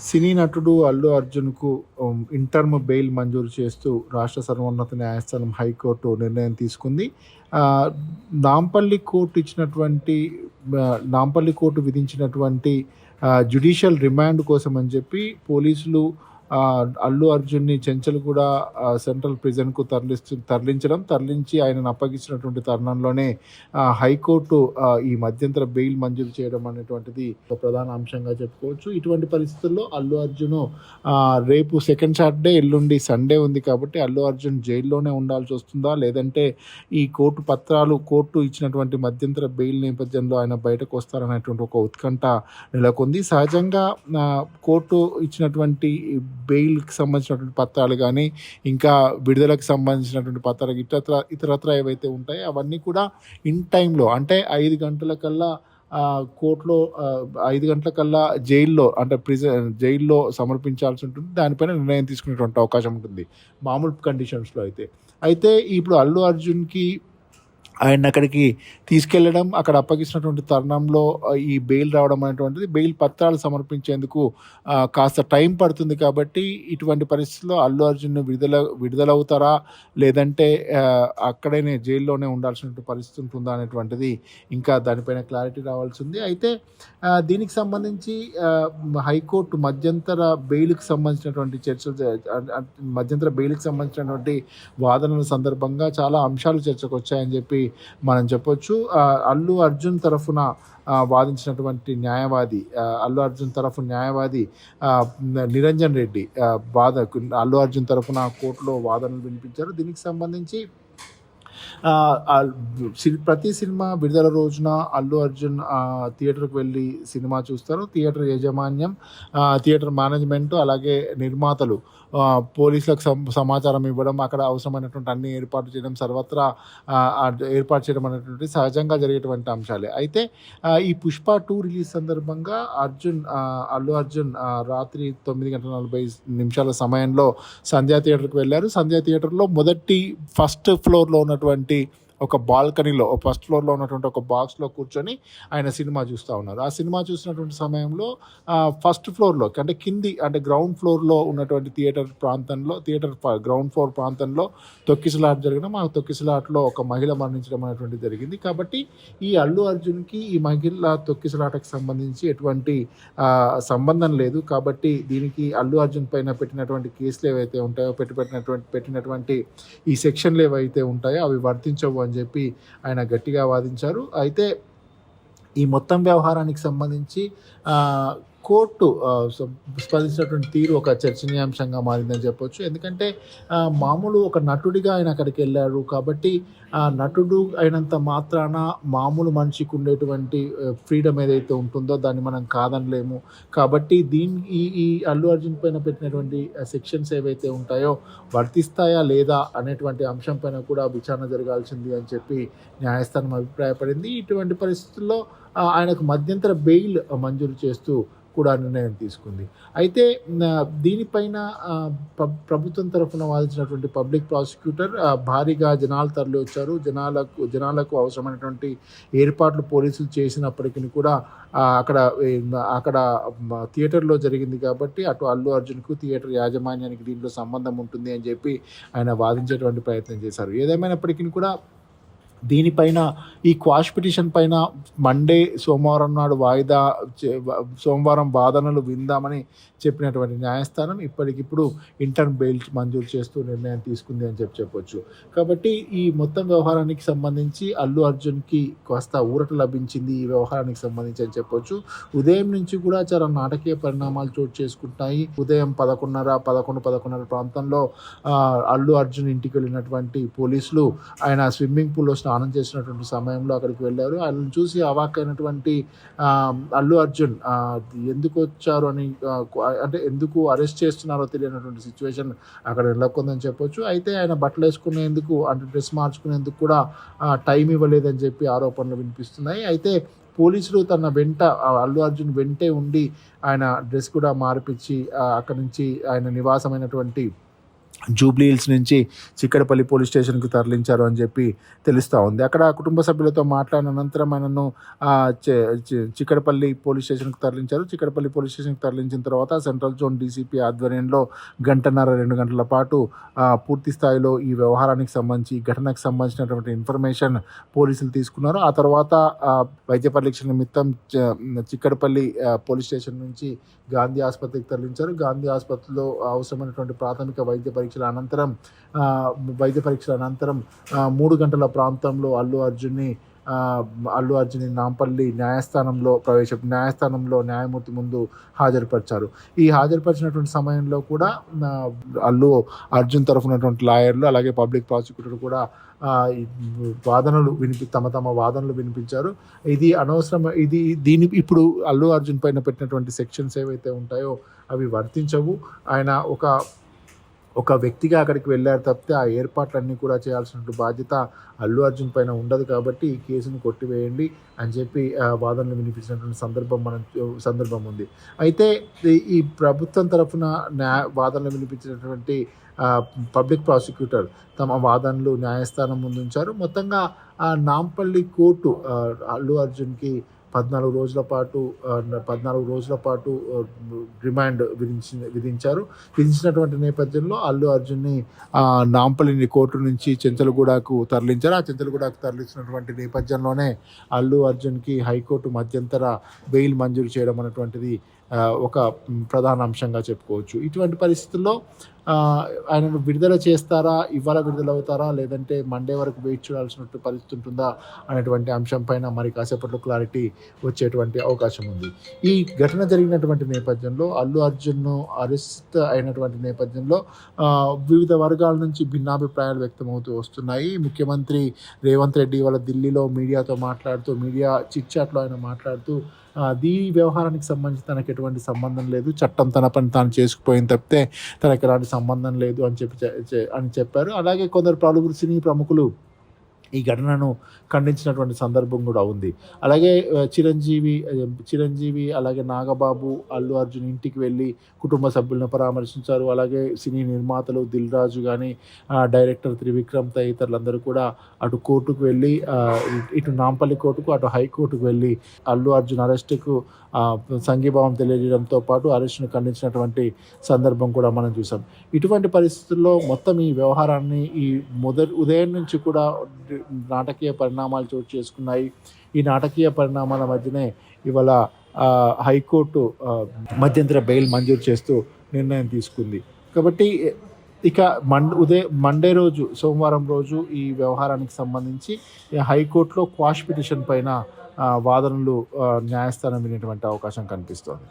సినీ నటుడు Allu అర్జున్‌కు interim bail మంజూరు చేస్తూ రాష్ట్ర సర్వోన్నత న్యాయస్థానం హైకోర్టు నిర్ణయం తీసుకుంది. ఆహ్, నాంపల్లి కోర్ట్ ఇచ్చినటువంటి నాంపల్లి కోర్టు విధించినటువంటి జ్యుడిషియల్ రిమాండ్ కోసం అని చెప్పి పోలీసులు అల్లు అర్జున్‌ని చెంచల్గూడ సెంట్రల్ ప్రిజన్‌కు తరలించి ఆయనను అప్పగించినటువంటి తరుణంలోనే హైకోర్టు ఈ మధ్యంతర బెయిల్ మంజూరు చేయడం అనేటువంటిది ఒక ప్రధాన అంశంగా చెప్పుకోవచ్చు. ఇటువంటి పరిస్థితుల్లో అల్లు అర్జున్ రేపు సెకండ్ సాటర్డే, ఎల్లుండి సండే ఉంది కాబట్టి అల్లు అర్జున్ జైల్లోనే ఉండాల్సి వస్తుందా? లేదంటే ఈ కోర్టు ఇచ్చినటువంటి మధ్యంతర బెయిల్ నేపథ్యంలో ఆయన బయటకు వస్తారనేటువంటి ఒక ఉత్కంఠ నెలకొంది. సహజంగా కోర్టు ఇచ్చినటువంటి బెయిల్‌కి సంబంధించినటువంటి పత్రాలు గానీ, ఇంకా విడుదలకు సంబంధించినటువంటి పత్రాలు ఇతరత్రా ఏవైతే ఉంటాయో అవన్నీ కూడా ఇన్ టైమ్‌లో అంటే 5 గంటలకల్లా కోర్టులో 5 గంటలకల్లా జైల్లో సమర్పించాల్సి ఉంటుంది. దానిపైన నిర్ణయం తీసుకునేటువంటి అవకాశం ఉంటుంది మామూలు కండిషన్స్‌లో అయితే. అయితే ఇప్పుడు అల్లు అర్జున్‌కి ఆయన్ని అక్కడికి తీసుకెళ్లడం, అక్కడ అప్పగించినటువంటి తరుణంలో ఈ బెయిల్ రావడం అనేటువంటిది బెయిల్ పత్రాలు సమర్పించేందుకు కాస్త టైం పడుతుంది కాబట్టి ఇటువంటి పరిస్థితుల్లో అల్లు అర్జున్ విడుదలవుతారా? లేదంటే అక్కడనే జైల్లోనే ఉండాల్సినటువంటి పరిస్థితి ఉంటుందా అనేటువంటిది ఇంకా దానిపైన క్లారిటీ రావాల్సింది. అయితే దీనికి సంబంధించి హైకోర్టు మధ్యంతర బెయిల్‌కి సంబంధించినటువంటి మధ్యంతర బెయిల్‌కి సంబంధించినటువంటి వాదనల సందర్భంగా చాలా అంశాలు చర్చకు వచ్చాయని చెప్పి మనం చెప్పొచ్చు. అల్లు అర్జున్ తరఫున వాదించినటువంటి అల్లు అర్జున్ తరఫు న్యాయవాది నిరంజన్ రెడ్డి అల్లు అర్జున్ తరఫున కోర్టులో వాదనలు వినిపించారు. దీనికి సంబంధించి ప్రతి సినిమా విడుదల రోజున అల్లు అర్జున్ థియేటర్కి వెళ్ళి సినిమా చూస్తారు. థియేటర్ యాజమాన్యం, థియేటర్ మేనేజ్మెంట్, అలాగే నిర్మాతలు పోలీసులకు సమాచారం ఇవ్వడం, అక్కడ అవసరమైనటువంటి అన్ని ఏర్పాటు చేయడం, సర్వత్రా ఏర్పాటు చేయడం అనేటువంటి సహజంగా జరిగేటువంటి అంశాలే. అయితే ఈ పుష్ప 2 రిలీజ్ సందర్భంగా అల్లు అర్జున్ రాత్రి 9:40 సమయంలో సంధ్యా థియేటర్కి వెళ్ళారు. సంధ్యా థియేటర్లో ఫస్ట్ ఫ్లోర్లో ఉన్నటువంటి ఒక బాల్కనీలో ఫస్ట్ ఫ్లోర్లో ఉన్నటువంటి ఒక బాక్స్లో కూర్చొని ఆయన సినిమా చూస్తూ ఉన్నారు. ఆ సినిమా చూసినటువంటి సమయంలో ఫస్ట్ ఫ్లోర్లో అంటే గ్రౌండ్ ఫ్లోర్లో ఉన్నటువంటి థియేటర్ గ్రౌండ్ ఫ్లోర్ ప్రాంతంలో తొక్కిసలాట జరగడం, ఆ తొక్కిసలాటలో ఒక మహిళ మరణించడం అనేటువంటిది జరిగింది. కాబట్టి ఈ అల్లు అర్జున్కి ఈ మహిళ తొక్కిసలాటకు సంబంధించి ఎటువంటి సంబంధం లేదు. కాబట్టి దీనికి అల్లు అర్జున్ పైన పెట్టినటువంటి కేసులు ఏవైతే ఉంటాయో పెట్టినటువంటి ఈ సెక్షన్లు ఏవైతే ఉంటాయో అవి వర్తించవు అని చెప్పి ఆయన గట్టిగా వాదించారు. అయితే ఈ మొత్తం వ్యవహారానికి సంబంధించి కోర్టు స్పందించినటువంటి తీరు ఒక చర్చనీయాంశంగా మారిందని చెప్పొచ్చు. ఎందుకంటే మామూలు ఒక నటుడిగా ఆయన అక్కడికి వెళ్ళారు కాబట్టి నటుడు అయినంత మాత్రాన మామూలు మనిషికి ఉండేటువంటి ఫ్రీడమ్ ఏదైతే ఉంటుందో దాన్ని మనం కాదనలేము. కాబట్టి ఈ అల్లు అర్జున్ పైన పెట్టినటువంటి సెక్షన్స్ ఏవైతే ఉంటాయో వర్తిస్తాయా లేదా అనేటువంటి అంశం పైన కూడా విచారణ జరగాల్సింది అని చెప్పి న్యాయస్థానం అభిప్రాయపడింది. ఇటువంటి పరిస్థితుల్లో ఆయనకు మధ్యంతర బెయిల్ మంజూరు చేస్తూ కూడా నిర్ణయం తీసుకుంది. అయితే దీనిపైన ప్రభుత్వం తరఫున వాదించినటువంటి పబ్లిక్ ప్రాసిక్యూటర్ భారీగా జనాలు తరలి వచ్చారు. జనాలకు అవసరమైనటువంటి ఏర్పాట్లు పోలీసులు చేసినప్పటికీ కూడా అక్కడ థియేటర్లో జరిగింది కాబట్టి అటు అల్లు అర్జున్కు థియేటర్ యాజమాన్యానికి దీంట్లో సంబంధం ఉంటుంది అని చెప్పి ఆయన వాదించేటువంటి ప్రయత్నం చేశారు. ఏదేమైనప్పటికీ కూడా దీనిపైన ఈ క్వాష్ పిటిషన్ పైన సోమవారం నాడు సోమవారం వాదనలు విందామని చెప్పినటువంటి న్యాయస్థానం ఇప్పటికిప్పుడు ఇంటర్మ్ బెయిల్ మంజూరు చేస్తూ నిర్ణయం తీసుకుంది అని చెప్పొచ్చు. కాబట్టి ఈ మొత్తం వ్యవహారానికి సంబంధించి అల్లు అర్జున్కి కాస్త ఊరట లభించింది ఈ వ్యవహారానికి సంబంధించి అని చెప్పొచ్చు. ఉదయం నుంచి కూడా చాలా నాటకీయ పరిణామాలు చోటు చేసుకుంటాయి. ఉదయం 11:30 ప్రాంతంలో అల్లు అర్జున్ ఇంటికి వెళ్ళినటువంటి పోలీసులు ఆయన స్విమ్మింగ్ పూల్లో స్నానం చేసినటువంటి సమయంలో అక్కడికి వెళ్ళారు. ఆయనను చూసి అవాక్కైనటువంటి అల్లు అర్జున్ ఎందుకు వచ్చారు అని అంటే ఎందుకు అరెస్ట్ చేస్తున్నారో తెలియనటువంటి సిచ్యువేషన్ అక్కడ నెలకొందని చెప్పొచ్చు. అయితే ఆయన బట్టలు వేసుకునేందుకు అంటే డ్రెస్ మార్చుకునేందుకు కూడా టైం ఇవ్వలేదని చెప్పి ఆరోపణలు వినిపిస్తున్నాయి. అయితే పోలీసులు అల్లు అర్జున్ వెంటే ఉండి ఆయన డ్రెస్ కూడా మార్పించి అక్కడి నుంచి ఆయన నివాసమైనటువంటి జూబ్లీ హిల్స్ నుంచి చిక్కడపల్లి పోలీస్ స్టేషన్కి తరలించారు అని చెప్పి తెలుస్తూ ఉంది. అక్కడ కుటుంబ సభ్యులతో మాట్లాడిన అనంతరం ఆయనను చిక్కడపల్లి పోలీస్ స్టేషన్కి తరలించారు. చిక్కడపల్లి పోలీస్ స్టేషన్కి తరలించిన తర్వాత సెంట్రల్ జోన్ డీసీపీ ఆధ్వర్యంలో 1.5-2 గంటల పాటు పూర్తి స్థాయిలో ఈ వ్యవహారానికి సంబంధించి, ఈ ఘటనకు సంబంధించినటువంటి ఇన్ఫర్మేషన్ పోలీసులు తీసుకున్నారు. ఆ తర్వాత వైద్య పరీక్షల నిమిత్తం చిక్కడపల్లి పోలీస్ స్టేషన్ నుంచి గాంధీ ఆసుపత్రికి తరలించారు. గాంధీ ఆసుపత్రిలో అవసరమైనటువంటి ప్రాథమిక వైద్య పరీక్షల అనంతరం 3 గంటల ప్రాంతంలో అల్లు అర్జున్ని నాంపల్లి న్యాయస్థానంలో న్యాయమూర్తి ముందు హాజరుపరిచారు. ఈ హాజరుపరిచినటువంటి సమయంలో కూడా అల్లు అర్జున్ తరఫునటువంటి లాయర్లు అలాగే పబ్లిక్ ప్రాసిక్యూటర్ కూడా తమ వాదనలు వినిపించారు. ఇది అనవసరం, ఇప్పుడు అల్లు అర్జున్ పైన పెట్టినటువంటి సెక్షన్స్ ఏవైతే ఉంటాయో అవి వర్తించవు. ఆయన ఒక వ్యక్తిగా అక్కడికి వెళ్ళారు తప్పితే ఆ ఏర్పాట్లన్నీ కూడా చేయాల్సిన బాధ్యత అల్లు అర్జున్ పైన ఉండదు. కాబట్టి ఈ కేసును కొట్టివేయండి అని చెప్పి వాదనలు వినిపించినటువంటి సందర్భం ఉంది. అయితే ఈ ప్రభుత్వం తరఫున వాదనలు వినిపించినటువంటి పబ్లిక్ ప్రాసిక్యూటర్ తమ వాదనలు న్యాయస్థానం ముందు ఉంచారు. మొత్తంగా నాంపల్లి కోర్టు అల్లు అర్జున్కి 14 రోజుల పాటు రిమాండ్ విధించినటువంటి నేపథ్యంలో అల్లు అర్జున్ని నాంపల్లి కోర్టు నుంచి చెంచల్గూడకు తరలించారు. ఆ చెంచల్గూడకు తరలించినటువంటి నేపథ్యంలోనే అల్లు అర్జున్కి హైకోర్టు మధ్యంతర బెయిల్ మంజూరు చేయడం అనేటువంటిది ఒక ప్రధాన అంశంగా చెప్పుకోవచ్చు. ఇటువంటి పరిస్థితుల్లో ఆయనను విడుదల చేస్తారా, ఇవాళ విడుదలవుతారా, లేదంటే మండే వరకు వెయిట్ చేయాల్సినట్టు పరిస్థితి ఉంటుందా అనేటువంటి అంశం పైన మరి కాసేపట్లో క్లారిటీ వచ్చేటువంటి అవకాశం ఉంది. ఈ ఘటన జరిగినటువంటి నేపథ్యంలో అల్లు అర్జున్ను అరెస్ట్ అయినటువంటి నేపథ్యంలో వివిధ వర్గాల నుంచి భిన్నాభిప్రాయాలు వ్యక్తమవుతూ వస్తున్నాయి. ముఖ్యమంత్రి రేవంత్ రెడ్డి వాళ్ళ ఢిల్లీలో మీడియాతో మాట్లాడుతూ, మీడియా చిట్ చాట్లో ఆయన మాట్లాడుతూ దీని వ్యవహారానికి సంబంధించి తనకు ఎటువంటి సంబంధం లేదు, చట్టం తన పని తాను చేసుకుపోయిన తప్పితే తనకు ఎలాంటి సంబంధం లేదు అని చెప్పారు. అలాగే కొందరు సినీ ప్రముఖులు ఈ ఘటనను ఖండించినటువంటి సందర్భం కూడా ఉంది. అలాగే చిరంజీవి అలాగే నాగబాబు అల్లు అర్జున్ ఇంటికి వెళ్ళి కుటుంబ సభ్యులను పరామర్శించారు. అలాగే సినీ నిర్మాతలు దిల్ రాజు కానీ, డైరెక్టర్ త్రివిక్రమ్ తదితరులందరూ కూడా అటు కోర్టుకు వెళ్ళి, ఇటు నాంపల్లి కోర్టుకు అటు హైకోర్టుకు వెళ్ళి అల్లు అర్జున్ అరెస్టుకు సంఘీభావం తెలియజేయడంతో పాటు అరెస్టును ఖండించినటువంటి సందర్భం కూడా మనం చూసాం. ఇటువంటి పరిస్థితుల్లో మొత్తం ఈ వ్యవహారాన్ని ఉదయం నుంచి కూడా నాటకీయ పరిణామాలు చోటు చేసుకున్నాయి. ఈ నాటకీయ పరిణామాల మధ్యనే ఇవాళ హైకోర్టు మధ్యంతర బెయిల్ మంజూరు చేస్తూ నిర్ణయం తీసుకుంది. కాబట్టి ఇక మండే రోజు, సోమవారం రోజు ఈ వ్యవహారానికి సంబంధించి హైకోర్టులో క్వాష్ పిటిషన్ పైన వాదనలు న్యాయస్థానం వినేటువంటి అవకాశం కనిపిస్తోంది.